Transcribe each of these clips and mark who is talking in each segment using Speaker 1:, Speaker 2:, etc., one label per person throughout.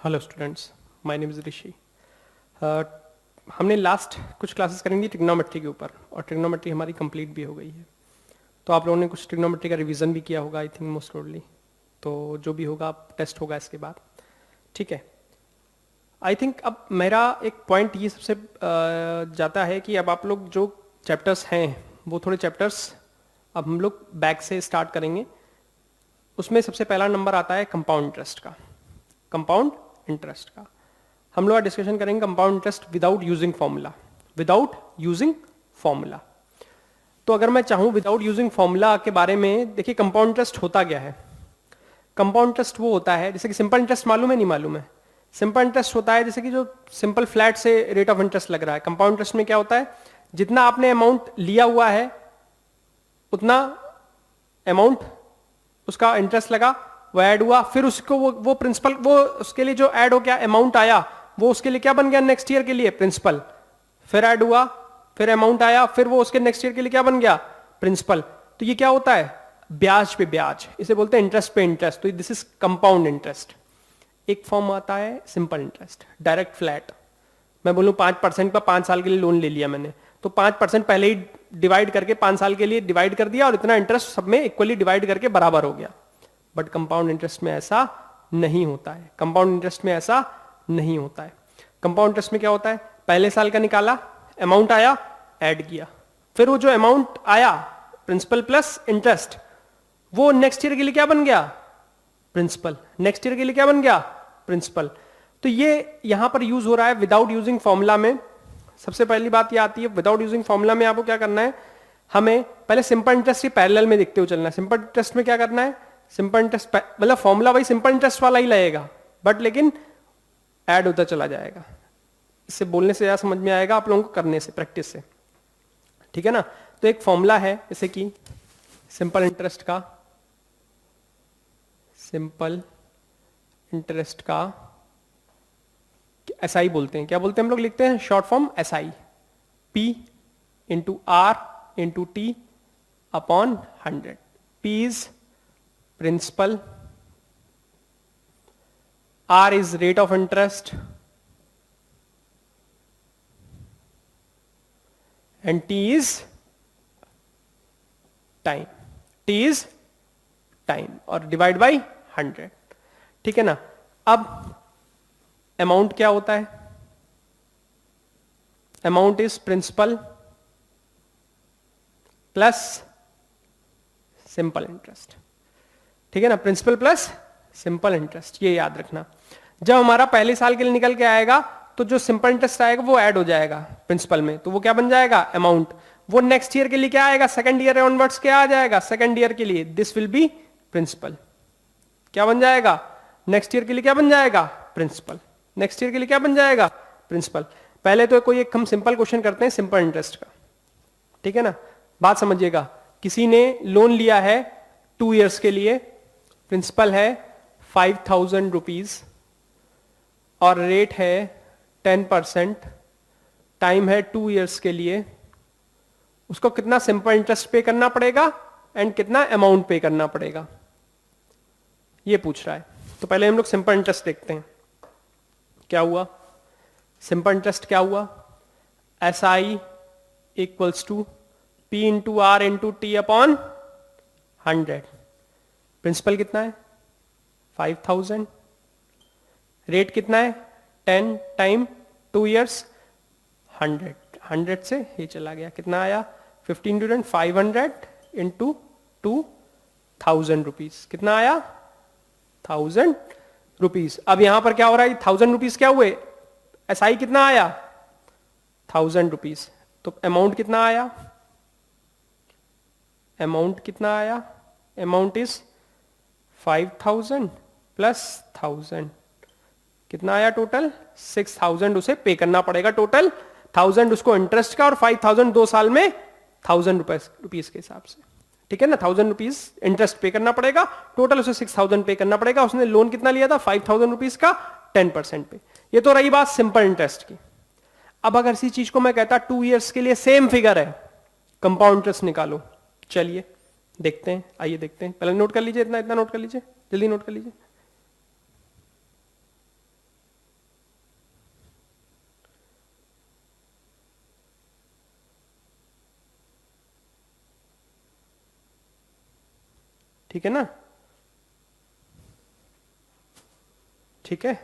Speaker 1: Hello students, my name is Rishi. हमने last कुछ classes करेंगी ट्रिग्नोमेट्री के ऊपर और ट्रिग्नोमेट्री हमारी कंप्लीट भी हो गई है। तो आप लोगों ने कुछ ट्रिग्नोमेट्री का रिवीजन भी किया होगा, आई थिंक मोस्ट प्रोबेबली। तो जो भी होगा आप टेस्ट होगा इसके बाद, ठीक है। आई थिंक अब मेरा एक पॉइंट ये सबसे जाता है कि अब आप लोग जो चैप्टर्स हैं वो थोड़े चैप्टर्स अब हम लोग बैक से स्टार्ट करेंगे। उसमें सबसे पहला नंबर आता है कंपाउंड इंटरेस्ट का। कंपाउंड इंटरेस्ट का हम लोग डिस्कशन करेंगे compound interest without using formula. Without using formula, तो अगर मैं चाहूं विदाउट यूजिंग फॉर्मूला के बारे में, देखिए कंपाउंड इंटरेस्ट होता क्या है। कंपाउंड इंटरेस्ट वो होता है, जैसे कि सिंपल इंटरेस्ट मालूम है नहीं मालूम है। सिंपल इंटरेस्ट होता है जैसे कि जो सिंपल फ्लैट से रेट ऑफ इंटरेस्ट लग रहा है। कंपाउंड इंटरेस्ट में क्या होता है, जितना आपने अमाउंट लिया हुआ है उतना अमाउंट उसका इंटरेस्ट लगा, वो ऐड हुआ, फिर उसको वो प्रिंसिपल, वो उसके लिए जो ऐड हो गया अमाउंट आया, वो उसके लिए क्या बन गया नेक्स्ट ईयर के लिए प्रिंसिपल। फिर ऐड हुआ, फिर अमाउंट आया, फिर वो उसके नेक्स्ट ईयर के लिए क्या बन गया प्रिंसिपल। तो ये क्या होता है, ब्याज पे ब्याज, इसे बोलते हैं इंटरेस्ट पे इंटरेस्ट। तो दिस इज कंपाउंड इंटरेस्ट। एक फॉर्म आता है सिंपल इंटरेस्ट, डायरेक्ट फ्लैट। मैं बोलूं 5% का 5 साल के लिए लोन ले लिया मैंने, तो 5% पहले ही डिवाइड करके 5 साल के लिए डिवाइड कर दिया और इतना इंटरेस्ट सब में इक्वली डिवाइड करके बराबर हो गया। बट कंपाउंड इंटरेस्ट में ऐसा नहीं होता है। कंपाउंड इंटरेस्ट में ऐसा नहीं होता है। कंपाउंड इंटरेस्ट में क्या होता है, पहले साल का निकाला, अमाउंट आया, ऐड किया, फिर वो जो अमाउंट आया प्रिंसिपल प्लस इंटरेस्ट, वो नेक्स्ट ईयर के लिए क्या बन गया प्रिंसिपल। नेक्स्ट ईयर के लिए क्या बन गया प्रिंसिपल। तो ये यहां पर यूज हो रहा है विदाउट यूजिंग फॉर्मूला में। सबसे पहली बात ये आती है, विदाउट यूजिंग फॉर्मूला में आपको क्या करना है, हमें पहले सिंपल इंटरेस्ट के पैरेलल में देखते हुए चलना है। सिंपल इंटरेस्ट में क्या करना है, सिंपल इंटरेस्ट मतलब फॉर्मूला वही सिंपल इंटरेस्ट वाला ही लगेगा, बट लेकिन ऐड होता चला जाएगा। इससे बोलने से ज्यादा समझ में आएगा आप लोगों को करने से, प्रैक्टिस से, ठीक है ना। तो एक फॉर्मूला है जैसे कि सिंपल इंटरेस्ट का, सिंपल इंटरेस्ट का एसआई बोलते हैं। क्या बोलते हैं हम लोग, लिखते हैं short form SI, P into R into T upon 100। P is principal, R is rate of interest, and T is time. T is time और डिवाइड बाई 100, ठीक है ना। अब अमाउंट क्या होता है, amount is principal plus simple interest, ठीक है ना। प्रिंसिपल प्लस सिंपल इंटरेस्ट, ये याद रखना। जब हमारा पहले साल के लिए निकल के आएगा तो जो सिंपल इंटरेस्ट आएगा वो ऐड हो जाएगा प्रिंसिपल में, तो वो क्या बन जाएगा अमाउंट। वो नेक्स्ट ईयर के लिए क्या आएगा, सेकंड ईयर ऑनवर्ड्स क्या आ जाएगा, सेकंड ईयर के लिए दिस विल बी प्रिंसिपल। क्या बन जाएगा नेक्स्ट ईयर के लिए, क्या बन जाएगा प्रिंसिपल। नेक्स्ट ईयर के लिए क्या बन जाएगा प्रिंसिपल। पहले तो कोई एक हम सिंपल क्वेश्चन करते हैं सिंपल इंटरेस्ट का, ठीक है ना। बात समझिएगा, किसी ने लोन लिया है 2 ईयर्स के लिए, प्रिंसिपल है 5,000 रुपीज और रेट है 10%, टाइम है 2 ईयर्स के लिए। उसको कितना सिंपल इंटरेस्ट पे करना पड़ेगा एंड कितना अमाउंट पे करना पड़ेगा, ये पूछ रहा है। तो पहले हम लोग सिंपल इंटरेस्ट देखते हैं। क्या हुआ सिंपल इंटरेस्ट, क्या हुआ, S I equals to P into R into T upon 100। Principal कितना है 5,000, रेट कितना है 10, टाइम 2 ईयर्स 100। 100 से ये चला गया, कितना आया 15 500 इंटू 2,000 रुपीज, कितना आया 1,000 रुपीज। अब यहां पर क्या हो रहा है, 1,000 रुपीज क्या हुए, एसआई कितना आया 1,000 रुपीज। तो अमाउंट कितना आया, अमाउंट कितना आया, अमाउंट इज 5,000 प्लस 1,000, कितना आया टोटल 6,000 उसे पे करना पड़ेगा। टोटल 1,000 उसको इंटरेस्ट का और 5,000 2 साल में 1,000 रुपीज के हिसाब से, ठीक है ना। 1,000 रुपीज इंटरेस्ट पे करना पड़ेगा, टोटल उसे 6,000 पे करना पड़ेगा। उसने लोन कितना लिया था 5,000 रुपीज का 10% पे। ये तो रही बात सिंपल इंटरेस्ट की। अब अगर इसी चीज को मैं कहता 2 ईयर्स के लिए सेम फिगर है, कंपाउंड इंटरेस्ट निकालो, चलिए देखते हैं, आइए देखते हैं। पहले नोट कर लीजिए, इतना इतना नोट कर लीजिए, जल्दी नोट कर लीजिए। ठीक है ना, ठीक है,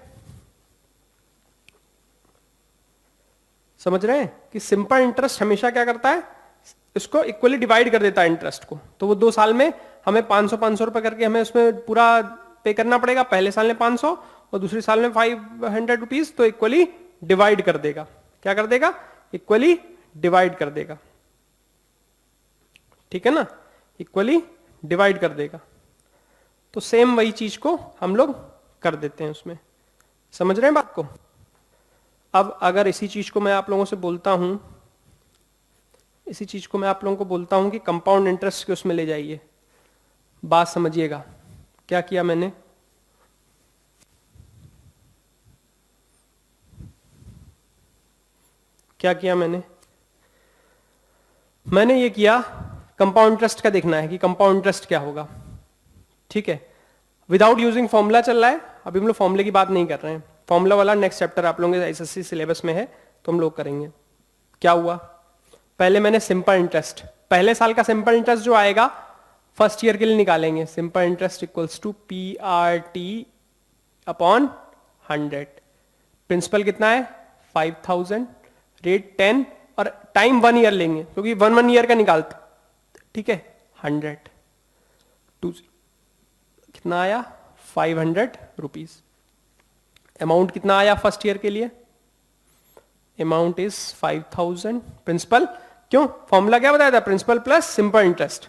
Speaker 1: समझ रहे हैं कि सिंपल इंटरेस्ट हमेशा क्या करता है, इसको इक्वली डिवाइड कर देता है इंटरेस्ट को। तो वो 2 साल में हमें 500 रुपए करके हमें उसमें पूरा पे करना पड़ेगा। पहले साल में 500 और दूसरे साल में 500 रुपीज, तो इक्वली डिवाइड कर देगा। क्या कर देगा, इक्वली डिवाइड कर देगा, ठीक है ना, इक्वली डिवाइड कर देगा। तो सेम वही चीज को हम लोग कर देते हैं उसमें। समझ रहे हैं बात को। अब अगर इसी चीज को मैं आप लोगों से बोलता हूं, इसी चीज को मैं आप लोगों को बोलता हूं कि कंपाउंड इंटरेस्ट के उसमें ले जाइए, बात समझिएगा। क्या किया मैंने, क्या किया मैंने ये किया, कंपाउंड इंटरेस्ट का देखना है कि कंपाउंड इंटरेस्ट क्या होगा, ठीक है, विदाउट यूजिंग फॉर्मूला चल रहा है। अभी हम लोग फॉर्मूले की बात नहीं कर रहे हैं, फॉर्मूला वाला नेक्स्ट चैप्टर आप लोगों के एसएससी सिलेबस में है, तो हम लोग करेंगे। क्या हुआ, पहले मैंने सिंपल इंटरेस्ट, पहले साल का सिंपल इंटरेस्ट जो आएगा फर्स्ट ईयर के लिए निकालेंगे। Simple interest equals to PRT upon 100। Principal कितना है 5000, रेट 10 और टाइम 1 ईयर लेंगे क्योंकि 1 ईयर का निकालते, ठीक है। 100 2 कितना आया 500 रुपीज। अमाउंट कितना आया फर्स्ट ईयर के लिए, अमाउंट इज 5000। प्रिंसिपल, क्यों, फॉर्मूला क्या बताया था, principal plus simple interest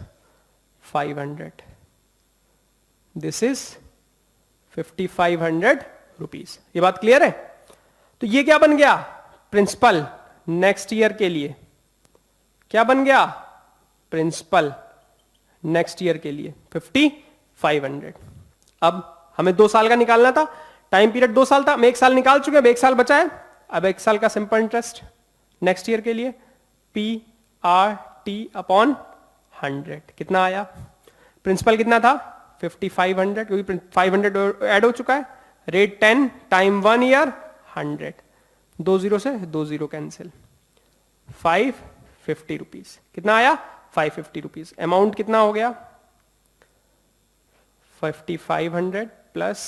Speaker 1: 500, this is 5500 rupees. ये बात क्लियर है। तो ये क्या बन गया, प्रिंसिपल नेक्स्ट ईयर के लिए क्या बन गया, प्रिंसिपल नेक्स्ट ईयर के लिए 5500। अब हमें 2 साल का निकालना था, टाइम पीरियड 2 साल था, हम 1 साल निकाल चुके हैं, अब 1 साल बचा है। अब 1 साल का सिंपल इंटरेस्ट नेक्स्ट ईयर के लिए PRT अपॉन 100 कितना आया, प्रिंसिपल कितना था 5500 क्योंकि 500 ऐड हो चुका है, रेट 10 टाइम 1 ईयर 100, 2 जीरो से 2 जीरो कैंसिल, 550 रुपीज। कितना आया 550 रुपीज। अमाउंट कितना हो गया 5500 प्लस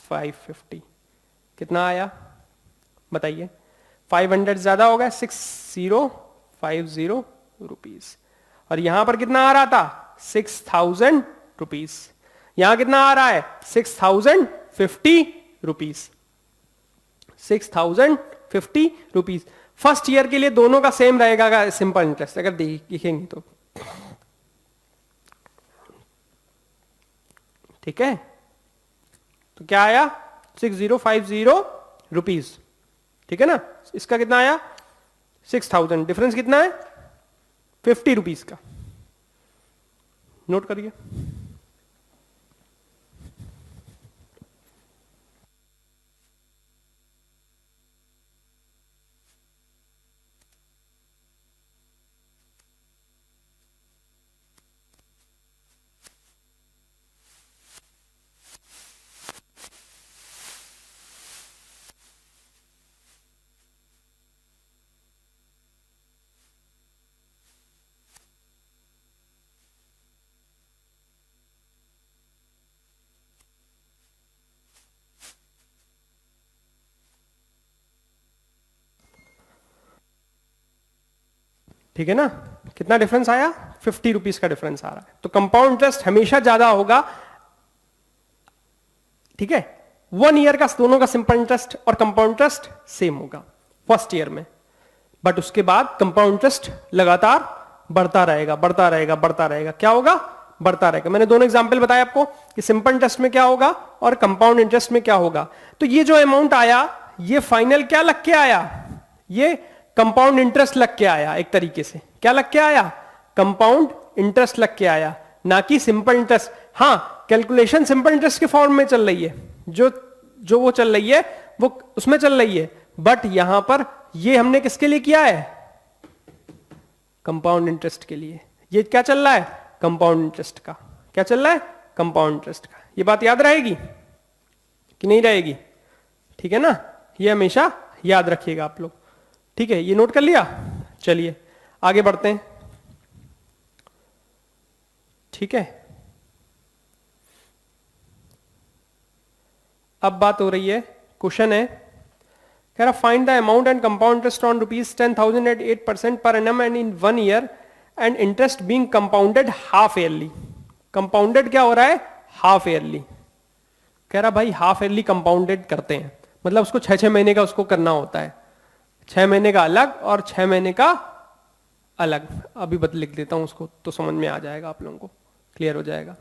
Speaker 1: 550 कितना आया बताइए, 500 ज्यादा हो गया 6050 रुपीज। और यहां पर कितना आ रहा था 6000 रुपीज, यहां कितना आ रहा है 6050 रुपीज, 6050 रुपीज। फर्स्ट ईयर के लिए दोनों का सेम रहेगा सिंपल इंटरेस्ट, अगर देखेंगे तो, ठीक है। तो क्या आया 6050 रुपीज, ठीक है ना। इसका कितना आया 6000, डिफरेंस कितना है 50 रुपीज का, नोट करिए। ठीक है ना, कितना डिफरेंस आया 50 रुपीज का डिफरेंस आ रहा है। तो कंपाउंड इंटरेस्ट हमेशा ज्यादा होगा, ठीक है। 1 ईयर का दोनों का सिंपल इंटरेस्ट और कंपाउंड इंटरेस्ट सेम होगा फर्स्ट ईयर में, बट उसके बाद कंपाउंड इंटरेस्ट लगातार बढ़ता रहेगा बढ़ता रहेगा बढ़ता रहेगा। क्या होगा, बढ़ता रहेगा। मैंने दोनों एग्जांपल बताया आपको कि सिंपल इंटरेस्ट में क्या होगा और कंपाउंड इंटरेस्ट में क्या होगा। तो ये जो अमाउंट आया ये फाइनल क्या लग के आया, ये कंपाउंड इंटरेस्ट लग के आया, एक तरीके से क्या लग के आया, कंपाउंड इंटरेस्ट लग के आया, ना कि सिंपल इंटरेस्ट। हाँ, कैलकुलेशन सिंपल इंटरेस्ट के फॉर्म में चल रही है, जो वो चल रही है वो उसमें चल रही है, बट यहां पर ये हमने किसके लिए किया है, कंपाउंड इंटरेस्ट के लिए। ये क्या चल रहा है, कंपाउंड इंटरेस्ट का, क्या चल रहा है, कंपाउंड इंटरेस्ट का। ये बात याद रहेगी कि नहीं रहेगी, ठीक है ना, ये हमेशा याद रखिएगा आप लोग, ठीक है। ये नोट कर लिया, चलिए आगे बढ़ते हैं, ठीक है। अब बात हो रही है, क्वेश्चन है कह रहा find the amount and compound interest on ₹10,000 at 8% per annum and in 1 year and interest being compounded half yearly. Compounded क्या हो रहा है? Half yearly. कह रहा भाई हाफ ईयरली कंपाउंडेड करते हैं, मतलब उसको 6-6 महीने का उसको करना होता है, 6 महीने का अलग और 6 महीने का अलग। अभी बत लिख देता हूं उसको तो समझ में आ जाएगा, आप लोगों को क्लियर हो जाएगा।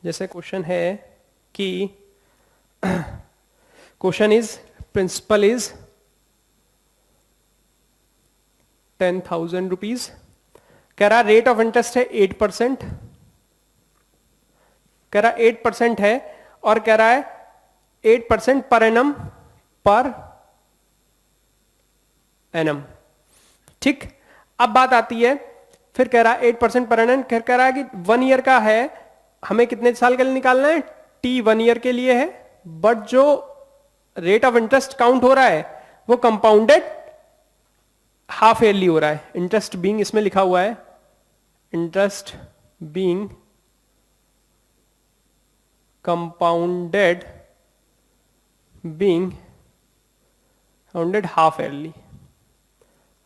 Speaker 1: जैसे क्वेश्चन है कि question is principal is 10,000 rupees, कह रहा रेट ऑफ इंटरेस्ट है 8%, कह रहा 8% है और कह रहा है 8% पर एनम, पर एनम। ठीक, अब बात आती है, फिर कह रहा है 8% पर एनम, फिर कह रहा है कि 1 ईयर का है, हमें कितने साल के लिए निकालना है? T 1 ईयर के लिए है, बट जो रेट ऑफ इंटरेस्ट काउंट हो रहा है वो कंपाउंडेड हाफ ईयरली हो रहा है। इंटरेस्ट बीइंग इसमें लिखा हुआ है, interest being compounded half yearly.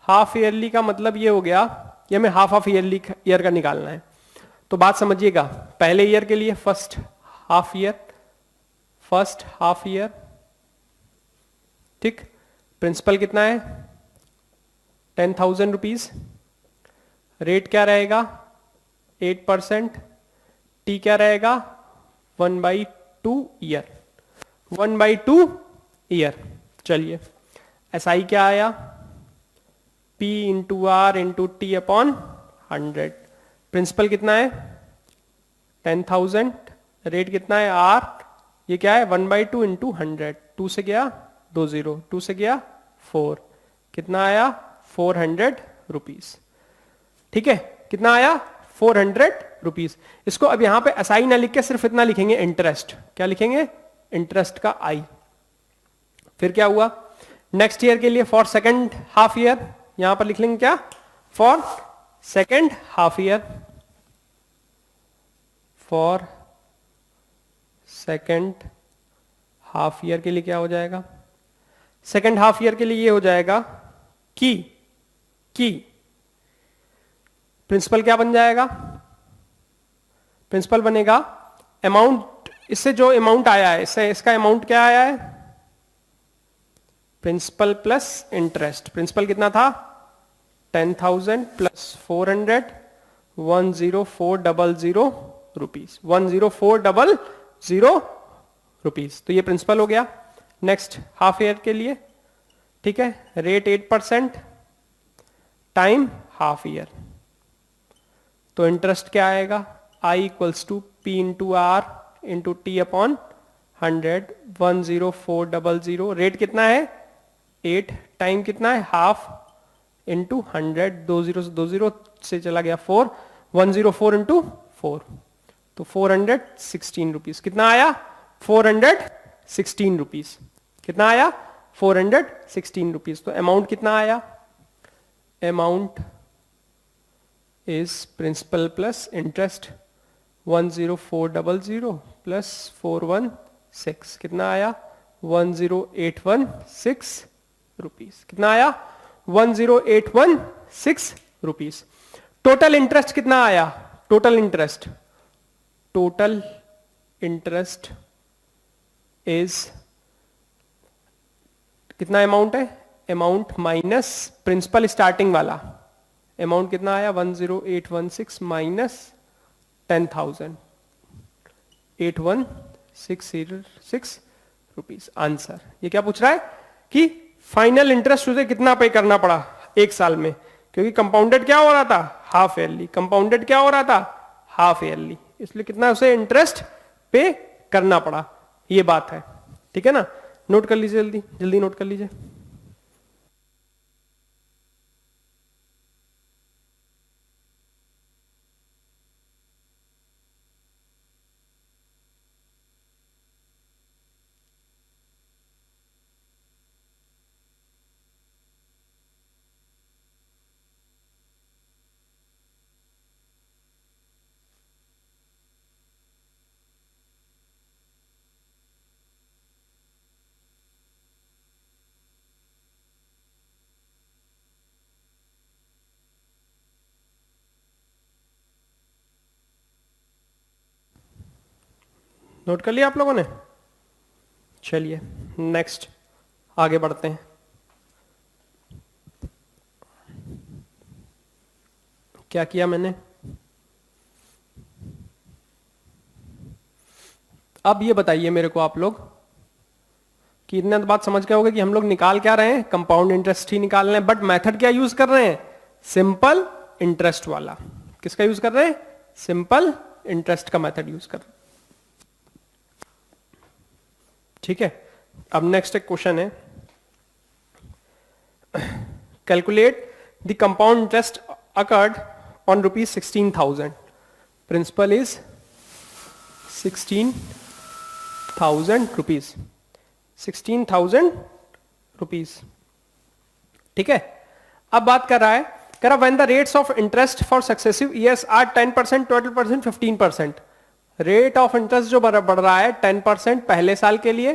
Speaker 1: Half yearly का मतलब ये हो गया कि हमें हाफ ईयरली ईयर का निकालना है। तो बात समझिएगा, पहले ईयर के लिए फर्स्ट हाफ ईयर, ठीक, प्रिंसिपल कितना है? 10,000 रुपीज, रेट क्या रहेगा? 8%, टी क्या रहेगा? 1/2 ईयर, 1/2 ईयर। चलिए एसआई क्या आया? P into R into T upon 100। Principal कितना है? 10,000, रेट कितना है? R, ये क्या है? 1/2 इंटू 100, 2 से गया 2 0, 2 से गया 4, कितना आया? 400 रुपीज। ठीक है, कितना आया? 400 रुपीज। इसको अब यहां पे एसआई ना लिख के सिर्फ इतना लिखेंगे, इंटरेस्ट। क्या लिखेंगे? इंटरेस्ट का आई। फिर क्या हुआ? नेक्स्ट ईयर के लिए फॉर सेकेंड हाफ ईयर, यहां पर लिख लेंगे क्या? For second half year, for second half year के लिए क्या हो जाएगा? सेकेंड हाफ ईयर के लिए ये हो जाएगा कि प्रिंसिपल क्या बन जाएगा? प्रिंसिपल बनेगा अमाउंट, इससे जो अमाउंट आया है, इससे इसका अमाउंट क्या आया है? Principal plus interest. प्रिंसिपल कितना था? 10,000 प्लस 400, 10400 रुपीज, 10400 रुपीज। तो ये प्रिंसिपल हो गया। नेक्स्ट हाफ ईयर के लिए, ठीक है, रेट 8%, टाइम हाफ ईयर, तो इंटरेस्ट क्या आएगा? I equals to P into R into T upon 100, 10400। Rate कितना है? 8, टाइम कितना है? हाफ, इंटू 100, 2 0 से चला गया 4, 104 इंटू 4, तो 416 रुपीज। कितना आया? 416 रुपीज। कितना आया? 416 रुपीज। तो अमाउंट कितना आया? Amount is principal plus interest 10400 plus 416, कितना आया? 10816 रुपीज। कितना आया? 10816 रुपीज। टोटल इंटरेस्ट कितना आया? टोटल इंटरेस्ट इज कितना अमाउंट है? अमाउंट माइनस प्रिंसिपल स्टार्टिंग वाला अमाउंट कितना आया? 10816 माइनस 10,000, 8166 रुपीज। आंसर। ये क्या पूछ रहा है कि फाइनल इंटरेस्ट उसे कितना पे करना पड़ा एक साल में, क्योंकि कंपाउंडेड क्या हो रहा था? Half yearly. कंपाउंडेड क्या हो रहा था? हाफ ईयरली, इसलिए कितना उसे इंटरेस्ट पे करना पड़ा, ये बात है। ठीक है ना? नोट कर लीजिए, जल्दी जल्दी नोट कर लीजिए। नोट कर लिया आप लोगों ने? चलिए नेक्स्ट आगे बढ़ते हैं। क्या किया मैंने? अब ये बताइए मेरे को आप लोग कि इतना तो बात समझ गए होगे कि हम लोग निकाल क्या रहे हैं, कंपाउंड इंटरेस्ट ही निकाल रहे हैं, बट मेथड क्या यूज कर रहे हैं? सिंपल इंटरेस्ट वाला। किसका यूज कर रहे हैं? सिंपल इंटरेस्ट का मेथड यूज कर रहे हैं। ठीक है, अब नेक्स्ट एक क्वेश्चन है, calculate the compound interest accrued on ₹16,000, principal is ₹16,000, ₹16,000। ठीक है, अब बात कर रहा है, कह रहा when the rates of interest for successive years are 10%, 12%, 15%। Rate of interest जो बढ़ रहा है 10% पहले साल के लिए,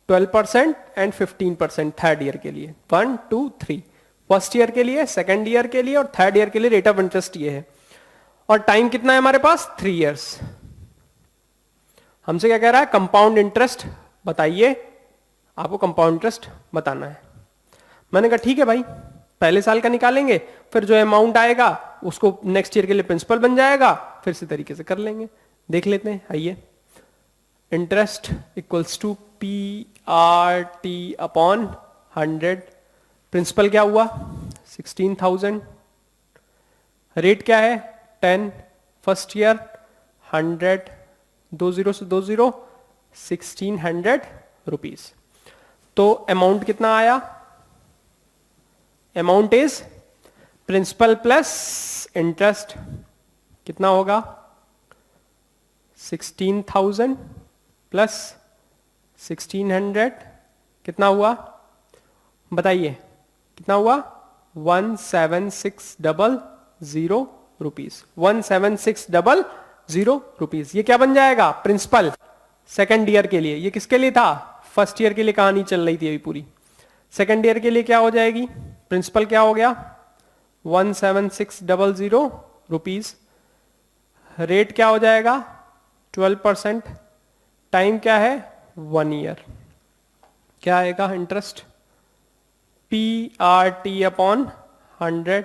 Speaker 1: 12% एंड 15% थर्ड ईयर के लिए। 1 2 3 फर्स्ट ईयर के लिए, सेकेंड ईयर के लिए और थर्ड ईयर के लिए रेट ऑफ इंटरेस्ट ये है। और टाइम कितना है हमारे पास? 3 इयर्स। हमसे क्या कह रहा है? कंपाउंड इंटरेस्ट बताइए, आपको कंपाउंड इंटरेस्ट बताना है। मैंने कहा ठीक है भाई, पहले साल का निकालेंगे, फिर जो अमाउंट आएगा उसको नेक्स्ट ईयर के लिए प्रिंसिपल बन जाएगा, फिर इसी तरीके से कर लेंगे। देख लेते हैं, आइए। Interest equals to PRT upon 100। Principal क्या हुआ? 16,000। रेट क्या है? 10। फर्स्ट ईयर 100, 20 से 20, 1600 रुपीज। तो अमाउंट कितना आया? Amount is principal plus interest, कितना होगा? 16,000 प्लस 1600 कितना हुआ? बताइए कितना हुआ? 17600 रुपीज। 17600 रुपीज। ये क्या बन जाएगा? प्रिंसिपल सेकेंड ईयर के लिए। ये किसके लिए था? फर्स्ट ईयर के लिए कहानी चल रही थी अभी पूरी। सेकेंड ईयर के लिए क्या हो जाएगी? प्रिंसिपल क्या हो गया? 17600 रुपीज। रेट क्या हो जाएगा? 12%। टाइम क्या है? 1 ईयर। क्या आएगा इंटरेस्ट? PRT upon 100।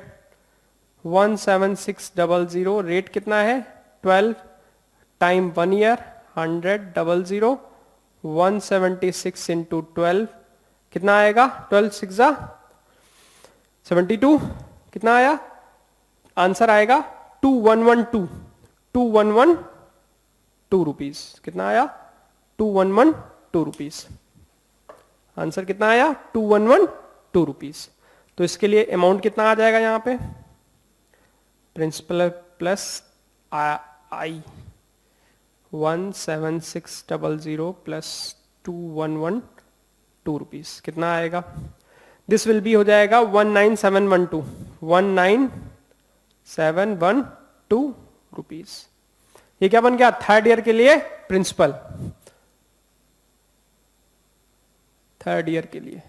Speaker 1: 17600। रेट कितना है? 12। Time 1 year. 100 176 इंटू 12 कितना आएगा? 12 6 72। कितना आया? आंसर आएगा 2112। 2112 रुपीज। कितना आया? 2112 रुपीज। आंसर कितना आया? 2112 रुपीज। तो इसके लिए अमाउंट कितना आ जाएगा यहां पे? प्रिंसिपल प्लस आई 17600 प्लस 2112 रुपीज। कितना आएगा? दिस विल बी हो जाएगा 19712। 19712 रुपीज। ये क्या बन गया? थर्ड ईयर के लिए प्रिंसिपल। थर्ड ईयर के लिए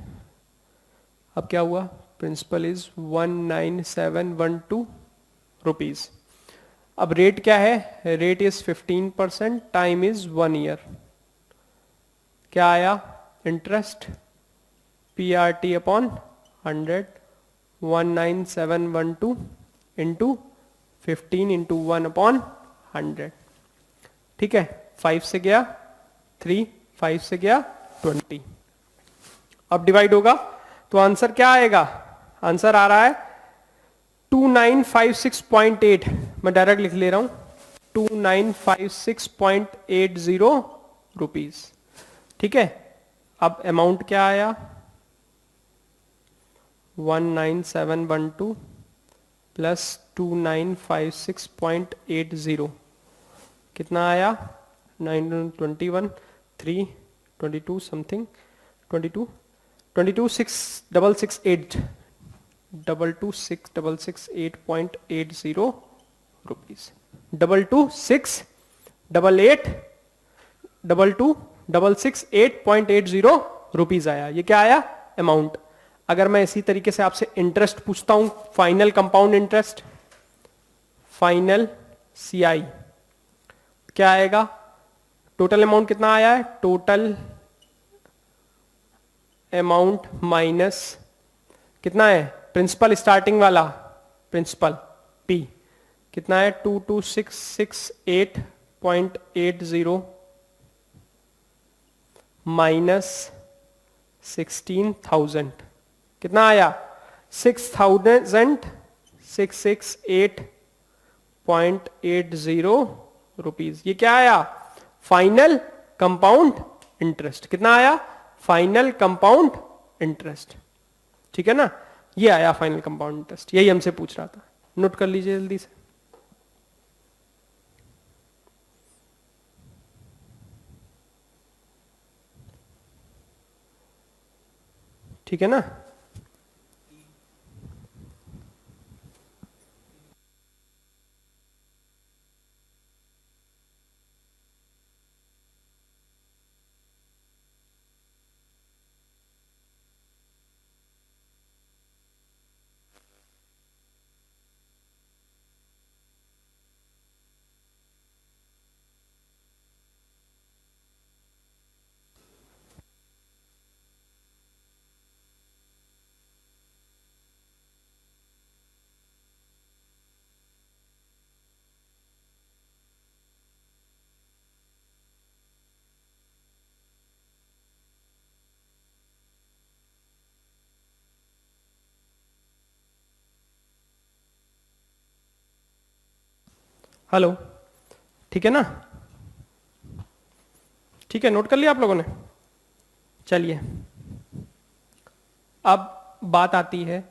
Speaker 1: अब क्या हुआ? Principal is 19712 rupees. अब रेट क्या है? Rate is 15%। Time is 1 year. क्या आया? Interest PRT upon 100। 19712 into 15 into 1 upon 100। ठीक है, 5 से गया 3, 5 से गया 20। अब डिवाइड होगा तो आंसर क्या आएगा? आंसर आ रहा है 2956.8। मैं डायरेक्ट लिख ले रहा हूं, 2956.80 रुपीज। ठीक है, अब अमाउंट क्या आया? 19712 प्लस 2956.80 कितना आया? 921 3 22 समथिंग 22 22668 22668.80 रुपीज। 22668 रुपीज आया। ये क्या आया? अमाउंट। अगर मैं इसी तरीके से आपसे इंटरेस्ट पूछता हूं, final compound interest, final CI क्या आएगा? टोटल अमाउंट कितना आया है, टोटल अमाउंट माइनस कितना है, प्रिंसिपल स्टार्टिंग वाला, प्रिंसिपल पी कितना है, 22,668.80 माइनस 16,000 कितना आया, 6,668.80 रुपीज। ये क्या आया, फाइनल कंपाउंड इंटरेस्ट। कितना आया, फाइनल कंपाउंड इंटरेस्ट। ठीक है ना, ये आया फाइनल कंपाउंड इंटरेस्ट, यही हमसे पूछ रहा था। नोट कर लीजिए जल्दी से। ठीक है ना, हेलो, ठीक है ना, ठीक है, नोट कर लिया आप लोगों ने। चलिए, अब बात आती है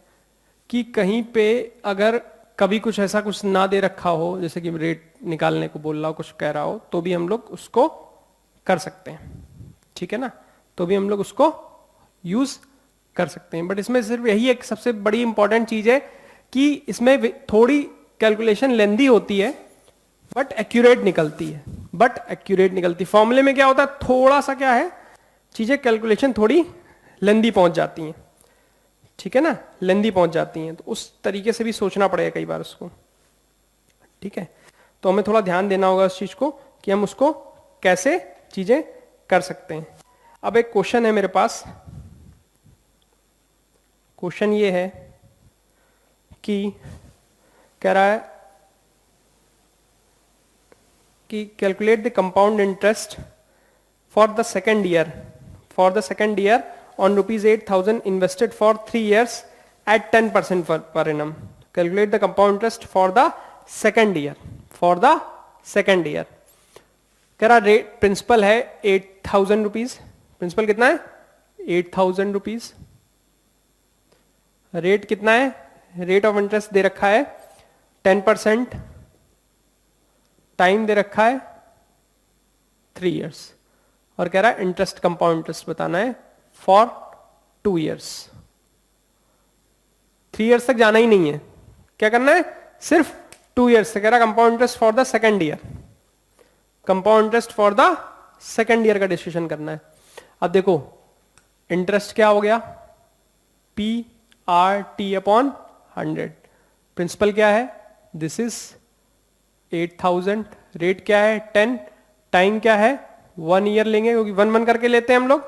Speaker 1: कि कहीं पे अगर कभी कुछ ऐसा कुछ ना दे रखा हो, जैसे कि रेट निकालने को बोल रहा हो, कुछ कह रहा हो, तो भी हम लोग उसको कर सकते हैं। ठीक है ना, तो भी हम लोग उसको यूज कर सकते हैं। बट इसमें सिर्फ यही एक सबसे बड़ी इंपॉर्टेंट चीज है कि इसमें थोड़ी कैलकुलेशन लेंदी होती है, बट एक्यूरेट निकलती है। बट एक्यूरेट निकलती, फॉर्मूले में क्या होता है, थोड़ा सा क्या है, चीजें कैलकुलेशन थोड़ी लेंदी पहुंच जाती हैं। ठीक है ना, लेंदी पहुंच जाती हैं, तो उस तरीके से भी सोचना पड़ेगा कई बार उसको। ठीक है, तो हमें थोड़ा ध्यान देना होगा उस चीज को कि हम उसको कैसे चीजें कर सकते हैं। अब एक क्वेश्चन है मेरे पास, क्वेश्चन ये है कि कह रहा है कि calculate the compound interest for the second year, on rupees 8,000 invested for 3 years at 10% per annum. Calculate the compound interest for the second year. कह रहा रेट, प्रिंसिपल है 8,000 रुपीज, प्रिंसिपल कितना है 8,000 रुपीज, रेट कितना है, रेट ऑफ इंटरेस्ट दे रखा है 10%, time दे रखा है 3 years, और कह रहा है इंटरेस्ट, कंपाउंड इंटरेस्ट बताना है फॉर 2 years। 3 years तक जाना ही नहीं है, क्या करना है, सिर्फ 2 years से। कह रहा compound interest for the second year, compound interest for the second year का डिस्कशन करना है। अब देखो इंटरेस्ट क्या हो गया, P R T upon 100, principal क्या है, दिस इज 8,000, रेट क्या है 10, टाइम क्या है 1 year लेंगे क्योंकि 1 करके लेते हैं हम लोग।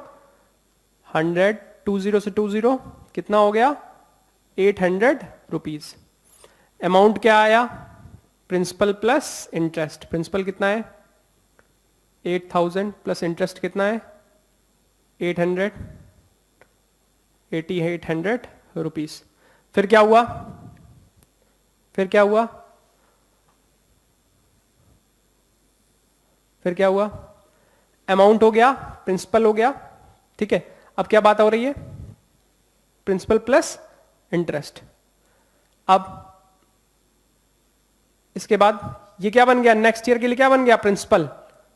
Speaker 1: 100 20 से 20 कितना हो गया 800 रुपीज। अमाउंट क्या आया, प्रिंसिपल प्लस इंटरेस्ट, प्रिंसिपल कितना है 8,000 प्लस इंटरेस्ट कितना है 800, 8,800 रुपीज। फिर क्या हुआ, फिर क्या हुआ, फिर क्या हुआ, अमाउंट हो गया, प्रिंसिपल हो गया। ठीक है, अब क्या बात हो रही है, प्रिंसिपल प्लस इंटरेस्ट। अब इसके बाद ये क्या बन गया, नेक्स्ट ईयर के लिए क्या बन गया, प्रिंसिपल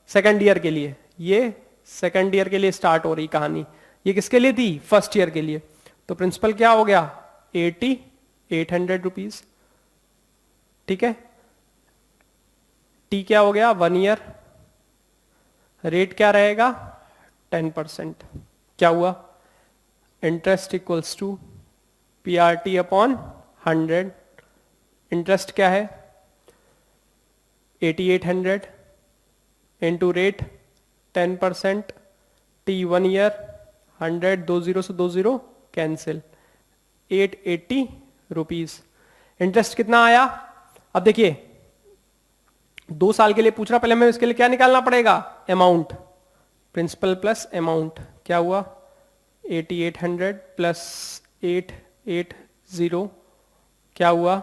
Speaker 1: सेकंड ईयर के लिए, ये सेकंड ईयर के लिए स्टार्ट हो रही कहानी। ये किसके लिए थी, फर्स्ट ईयर के लिए। तो प्रिंसिपल क्या हो गया 8,800 रुपीज। ठीक है, टी क्या हो गया 1 year, रेट क्या रहेगा 10%। क्या हुआ, interest equals to P R T upon 100, interest क्या है 8,800 into rate 10%, T 1 year, 100, 2 zero से 2 जीरो कैंसिल, 880 रुपीज। इंटरेस्ट कितना आया? अब देखिए 2 साल के लिए पूछ रहा, पहले हमें इसके लिए क्या निकालना पड़ेगा? अमाउंट, प्रिंसिपल प्लस अमाउंट, क्या हुआ? 8800 प्लस 880, क्या हुआ?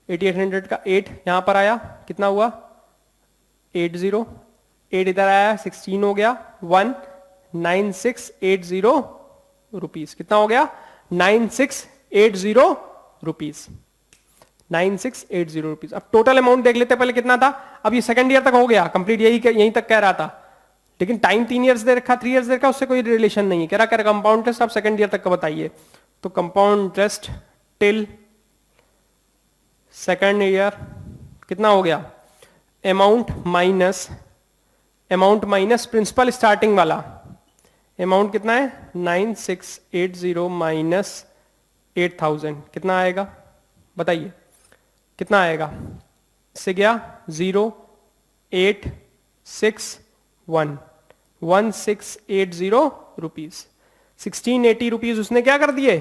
Speaker 1: 8800 का 8 यहां पर आया, कितना हुआ? 80, 8 इधर आया, 16 हो गया, 19680 रुपीज। कितना हो गया? 9680 रुपीज, 9680 रुपीज। अब टोटल अमाउंट देख लेते हैं पहले कितना था। अब ये सेकंड ईयर तक हो गया कंप्लीट, यहीं तक कह रहा था, लेकिन टाइम 3 इयर्स दे रखा, 3 इयर्स दे रखा, उससे कोई रिलेशन नहीं है। कह रहा कंपाउंड इंटरेस्ट आप सेकंड ईयर तक का बताइए, तो compound interest till second year कितना हो गया? अमाउंट माइनस प्रिंसिपल स्टार्टिंग वाला, अमाउंट कितना है? 9680 माइनस 8000, कितना आएगा बताइए? कितना आएगा? इससे गया 0861, 1680 रुपीज। 1680 रुपीज उसने क्या कर दिए?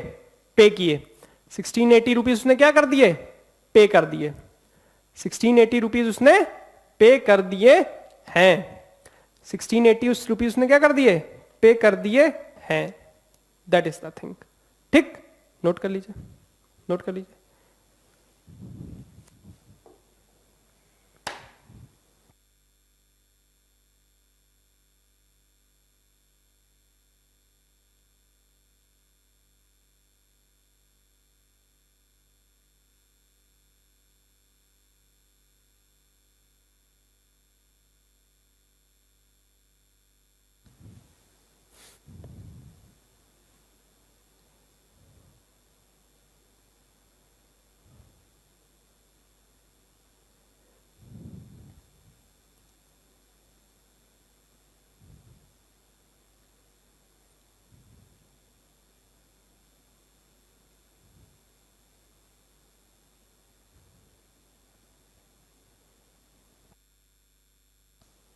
Speaker 1: पे किए। 1680 रुपीज उसने क्या कर दिए? पे कर दिए। 1680 रुपीज उसने पे कर दिए हैं। 1680 रुपीज उसने क्या कर दिए? पे कर दिए हैं। That is the thing. ठीक, नोट कर लीजिए, नोट कर लीजिए।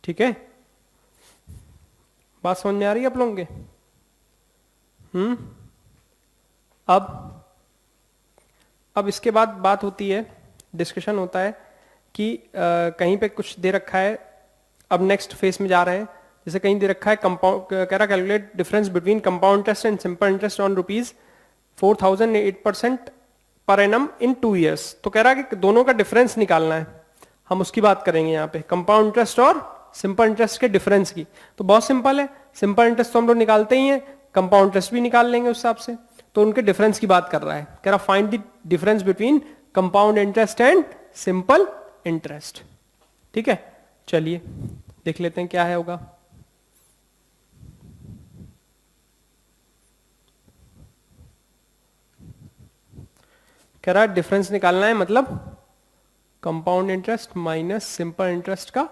Speaker 1: ठीक है, बात समझ में आ रही है आप लोगों के? अब इसके बाद बात होती है, डिस्कशन होता है कि कहीं पे कुछ दे रखा है, अब नेक्स्ट फेज में जा रहे हैं। जैसे कहीं दे रखा है कंपाउंड, कह रहा calculate difference between compound interest and simple interest on rupees 4000 8% per annum in 2 years. तो कह रहा है कि दोनों का डिफरेंस निकालना है, हम उसकी बात करेंगे यहाँ पे, कंपाउंड इंटरेस्ट और सिंपल इंटरेस्ट के डिफरेंस की। तो बहुत सिंपल है, सिंपल इंटरेस्ट तो हम लोग निकालते ही हैं, कंपाउंड इंटरेस्ट भी निकाल लेंगे उस हिसाब से। तो उनके डिफरेंस की बात कर रहा है, कह रहा find the difference between compound interest and simple interest. ठीक है, चलिए देख लेते हैं क्या है होगा। कह रहा है डिफरेंस निकालना है, मतलब compound interest minus simple interest का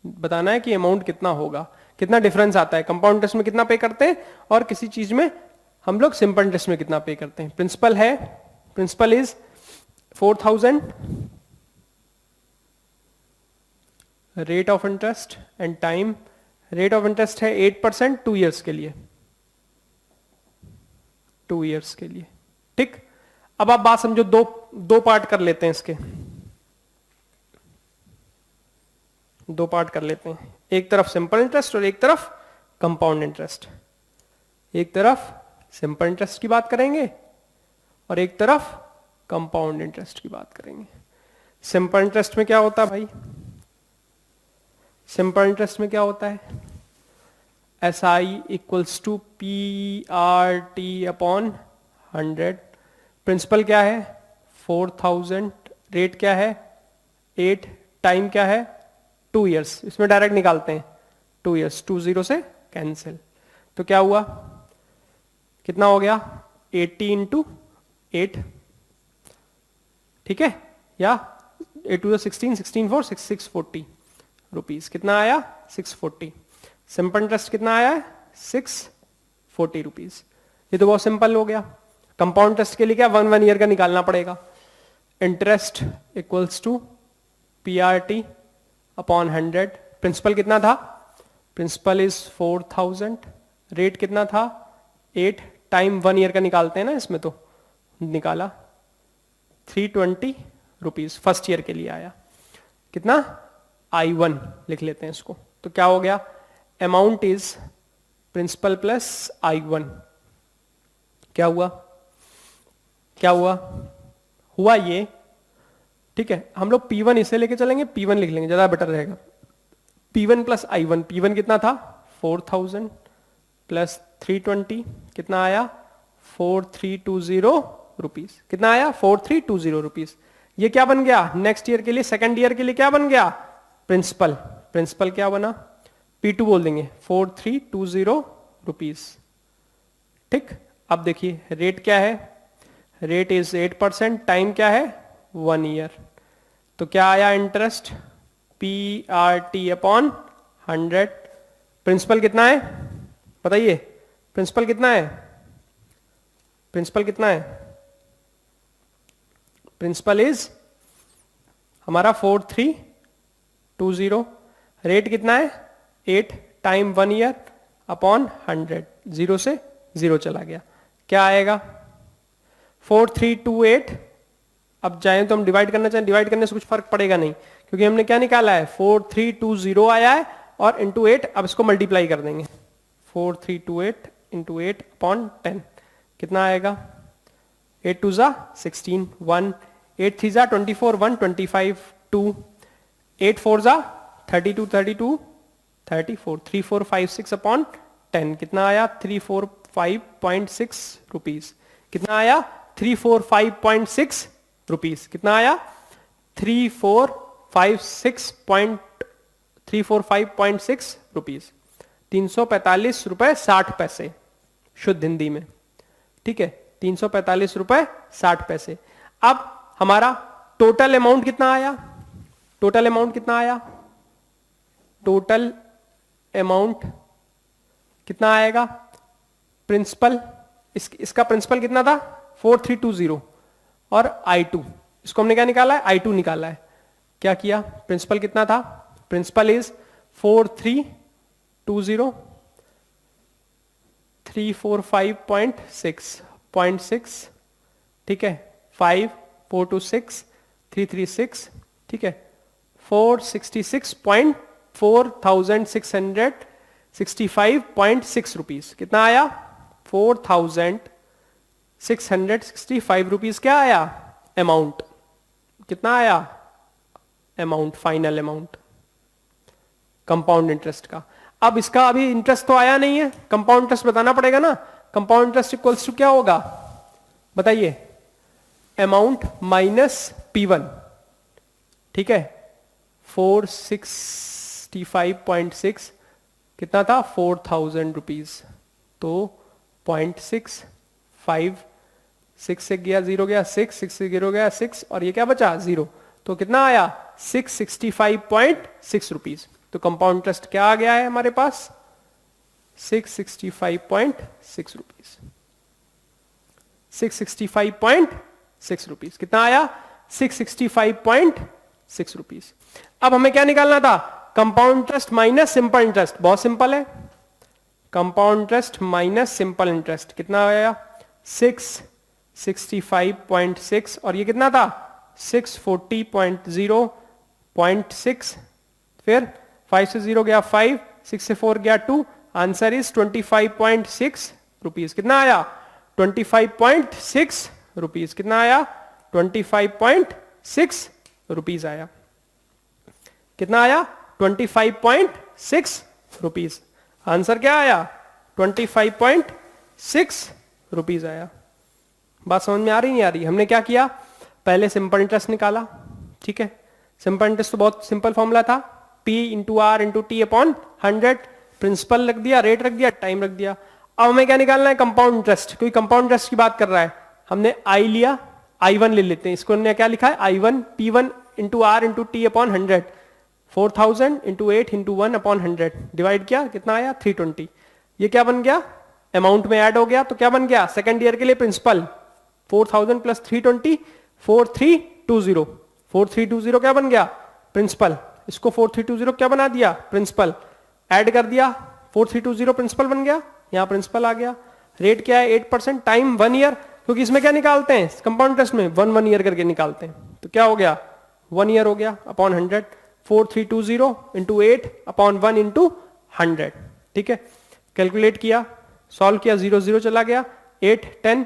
Speaker 1: बताना है कि अमाउंट कितना होगा, कितना डिफरेंस आता है। कंपाउंड इंटरेस्ट में कितना पे करते हैं और किसी चीज में हम लोग सिंपल इंटरेस्ट में कितना पे करते हैं। प्रिंसिपल है, principal is 4000, rate of interest and time, rate of interest है 8% 2 ईयर्स के लिए, 2 ईयर्स के लिए। ठीक, अब आप बात समझो, दो पार्ट कर लेते हैं इसके, दो पार्ट कर लेते हैं, एक तरफ सिंपल इंटरेस्ट और एक तरफ कंपाउंड इंटरेस्ट। एक तरफ सिंपल इंटरेस्ट की बात करेंगे और एक तरफ कंपाउंड इंटरेस्ट की बात करेंगे। सिंपल इंटरेस्ट में क्या होता है भाई? सिंपल इंटरेस्ट में क्या होता है? SI equals to PRT upon 100। Principal क्या है? 4000, रेट क्या है? 8, टाइम क्या है? 2 ईयर्स। इसमें डायरेक्ट निकालते हैं 2 ईयर्स, 2 जीरो से कैंसिल। तो क्या हुआ, कितना हो गया? 80 इंटू 8, ठीक है, या 8 टू 16, 16 4 640 रुपीज। कितना आया? 640। सिंपल इंटरेस्ट कितना आया है? 640 रुपीज। ये तो बहुत सिंपल हो गया। कंपाउंड इंटरेस्ट के लिए क्या 1 ईयर का निकालना पड़ेगा। Interest equals to PRT upon 100। Principal कितना था? प्रिंसिपल इज 4000, रेट कितना था 8, टाइम 1 ईयर का निकालते हैं ना इसमें, तो निकाला 320 रुपीज फर्स्ट ईयर के लिए आया। कितना I1 लिख लेते हैं इसको, तो क्या हो गया amount is principal plus I1। क्या हुआ, क्या हुआ, हुआ ये, ठीक है। हम लोग P1 इसे लेके चलेंगे, P1 लिख लेंगे, ज्यादा बेटर रहेगा। P1 प्लस I1, P1 कितना था 4000 प्लस 320 कितना आया 4320 रुपीज। कितना आया 4320 रुपीज। ये क्या बन गया नेक्स्ट ईयर के लिए, सेकंड ईयर के लिए क्या बन गया प्रिंसिपल। प्रिंसिपल क्या बना P2 बोल देंगे 4320 रुपीज, ठीक। अब देखिए रेट क्या है, रेट इज 8%, टाइम क्या है 1 ईयर। तो क्या आया इंटरेस्ट PRT अपॉन 100। प्रिंसिपल कितना है बताइए, प्रिंसिपल कितना है, प्रिंसिपल कितना है, प्रिंसिपल इज हमारा 4320, रेट कितना है 8, टाइम 1 ईयर अपॉन 100, 0 से 0 चला गया, क्या आएगा 4328। अब चाहें तो हम डिवाइड करना चाहें, डिवाइड करने से कुछ फर्क पड़ेगा नहीं, क्योंकि हमने क्या निकाला है 4320 आया है और इंटू 8, अब इसको मल्टीप्लाई कर देंगे 4328 इंटू 8 अपॉन 10 कितना आएगा 8 2 जा 16, 1 8 3 जा 24, 1 25, 2 8 4 जा 32, 32 34, 3 4 5 6 अपॉन 10 कितना आया 345.6 रुपीज। कितना आया 345.6 रुपीज। कितना आया 345.6 रुपीज, 345 रुपए 60 पैसे शुद्ध हिंदी में, ठीक है 345 रुपए 60 पैसे। अब हमारा टोटल अमाउंट कितना आया, टोटल अमाउंट कितना आया, टोटल अमाउंट कितना आएगा प्रिंसिपल, इसका प्रिंसिपल कितना था 4320 और I2 इसको हमने क्या निकाला है I2 निकाला है। क्या किया प्रिंसिपल कितना था, प्रिंसिपल इज 4320 345.6, ठीक है 5 426 336, ठीक है 4665.6 रुपीज। कितना आया 4665 रुपीज क्या आया अमाउंट, कितना आया amount, final amount compound interest का। अब इसका अभी इंटरेस्ट तो आया नहीं है, कंपाउंड इंटरेस्ट बताना पड़ेगा ना। कंपाउंड इंटरेस्ट इक्वल्स टू क्या होगा बताइए, अमाउंट माइनस P1, ठीक है 465.6 कितना था 4000 रुपीज, तो 0.65, 6 से गया 0 गया 6, 6 से 0 गया 6 और ये क्या बचा 0, तो कितना आया 665.6 रुपीज। तो कंपाउंड इंटरेस्ट क्या आ गया है हमारे पास 665.6 रुपीज, 665.6 रुपीज। कितना आया 665.6 रुपीज। अब हमें क्या निकालना था compound interest minus simple interest, बहुत सिंपल है, compound interest minus simple interest कितना आया 665.6 और ये कितना था 640.0.6, फिर 5 से 0 गया 5, 6 से 4 गया 2, आंसर इज 25.6 रुपीज। कितना आया 25.6 रुपीज। कितना आया 25.6 रुपीज आया। कितना आया 25.6 रुपीज। आंसर क्या आया 25.6 रुपीज आया। बात समझ में आ रही नहीं आ रही। हमने क्या किया पहले सिंपल इंटरेस्ट निकाला, ठीक है। सिंपल इंटरेस्ट तो बहुत सिंपल फॉर्मूला था, P into R into T upon 100, principal रख दिया, रेट रख दिया, टाइम रख दिया। अब हमें क्या निकालना है कंपाउंड इंटरेस्ट, क्योंकि कंपाउंड इंटरेस्ट की बात कर रहा है। हमने I लिया, I1 ले लेते हैं, इसको हमने क्या लिखा है I1 P1 into R into T upon 100, 4000 into 8 into 1 upon 100 divide किया, कितना आया 320। ये क्या बन गया अमाउंट में ऐड हो गया, तो क्या बन गया सेकेंड ईयर के लिए प्रिंसिपल 4000 प्लस 320 4320, 4320 क्या बन गया प्रिंसिपल। इसको 4320 क्या बना दिया प्रिंसिपल। ऐड कर दिया 4320 प्रिंसिपल बन गया, यहाँ प्रिंसिपल आ गया, रेट क्या है 8%, टाइम 1 ईयर, क्योंकि इसमें क्या निकालते हैं कंपाउंड इंटरेस्ट में 1 ईयर करके निकालते हैं, तो क्या हो गया 1 ईयर हो गया अपॉन 100, 4320 इंटू 8 अपॉन 1 इंटू 100, ठीक है। कैलकुलेट किया, सॉल्व किया, 0 0 चला गया, 8 10,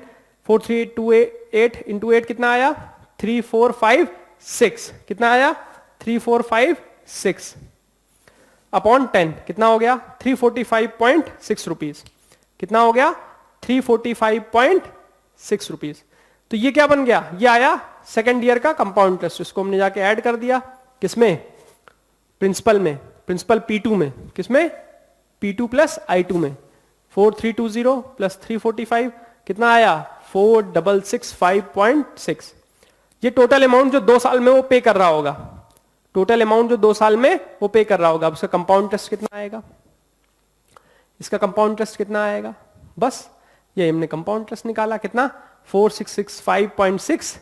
Speaker 1: 4328 इंटू 8 कितना आया 3456, कितना आया 3456 अपॉन 10 कितना हो गया 345.6 रुपीज, कितना हो गया 345.6 रुपीज। तो ये क्या बन गया, ये आया सेकेंड ईयर का कंपाउंड इंटरेस्ट, इसको हमने जाके ऐड कर दिया किसमें प्रिंसिपल में, प्रिंसिपल P2 में, किसमें P2 प्लस I2 में, 4320 प्लस 345 कितना आया 4665.6। ये टोटल अमाउंट जो 2 साल में वो पे कर रहा होगा, टोटल अमाउंट जो 2 साल में वो पे कर रहा होगा, अब उसका कंपाउंड इंटरेस्ट कितना आएगा, इसका कंपाउंड इंटरेस्ट कितना आएगा, बस ये हमने कंपाउंड इंटरेस्ट निकाला, कितना 4665.6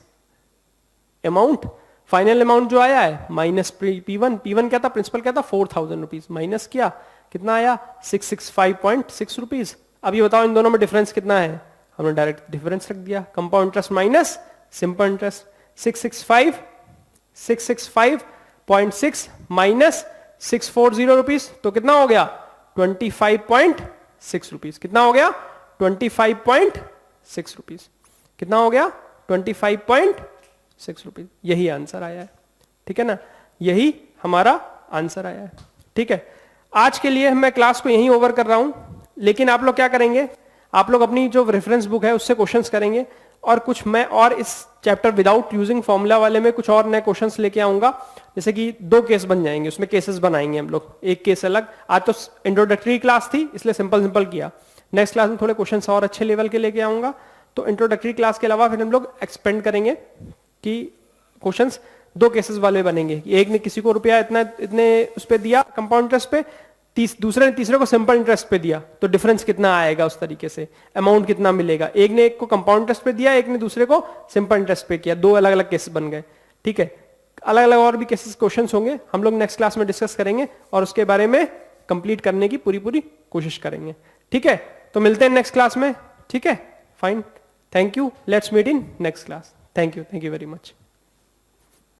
Speaker 1: अमाउंट, फाइनल अमाउंट जो आया है माइनस P1, P1 क्या था प्रिंसिपल क्या था 4000 रुपीज, माइनस किया कितना आया 665.6 रुपीज। अब ये बताओ इन दोनों में डिफरेंस कितना है, हमने डायरेक्ट डिफरेंस रख दिया, compound interest minus simple interest, 665.6 minus 640 rupees, तो कितना हो गया 25.6 रुपीज, कितना हो गया 25.6 रुपीज, कितना हो गया 25.6 रुपीज, यही आंसर आया है, ठीक है ना, यही हमारा आंसर आया है, ठीक है। आज के लिए मैं क्लास को यहीं ओवर कर रहा हूं, लेकिन आप लोग क्या करेंगे, आप लोग अपनी जो रेफरेंस बुक है उससे क्वेश्चंस करेंगे, और कुछ मैं और इस चैप्टर विदाउट यूजिंग फॉर्मूला वाले में कुछ और नए क्वेश्चंस लेके आऊंगा, जैसे कि 2 केस बन जाएंगे, उसमें केसेस बनाएंगे हम लोग, एक केस अलग, आज तो इंट्रोडक्टरी क्लास थी इसलिए सिंपल किया, नेक्स्ट क्लास में थोड़े क्वेश्चंस और अच्छे लेवल के लेके आऊंगा। तो इंट्रोडक्टरी क्लास के अलावा फिर हम लोग एक्सपेंड करेंगे कि क्वेश्चंस 2 केसेस वाले बनेंगे, एक ने किसी को रुपया इतने उस पर दिया कंपाउंड इंटरेस्ट पे, दूसरे ने तीसरे को सिंपल इंटरेस्ट पे दिया, तो डिफरेंस कितना आएगा उस तरीके से, अमाउंट कितना मिलेगा, एक ने एक को कंपाउंड इंटरेस्ट पे दिया, एक ने दूसरे को सिंपल इंटरेस्ट पे किया, 2 अलग अलग केसेस बन गए, ठीक है। अलग अलग और भी केसेस क्वेश्चंस होंगे, हम लोग नेक्स्ट क्लास में डिस्कस करेंगे और उसके बारे में कंप्लीट करने की पूरी कोशिश करेंगे, ठीक है। तो मिलते हैं नेक्स्ट क्लास में, ठीक है, fine, thank you, let's meet in next class, thank you very much.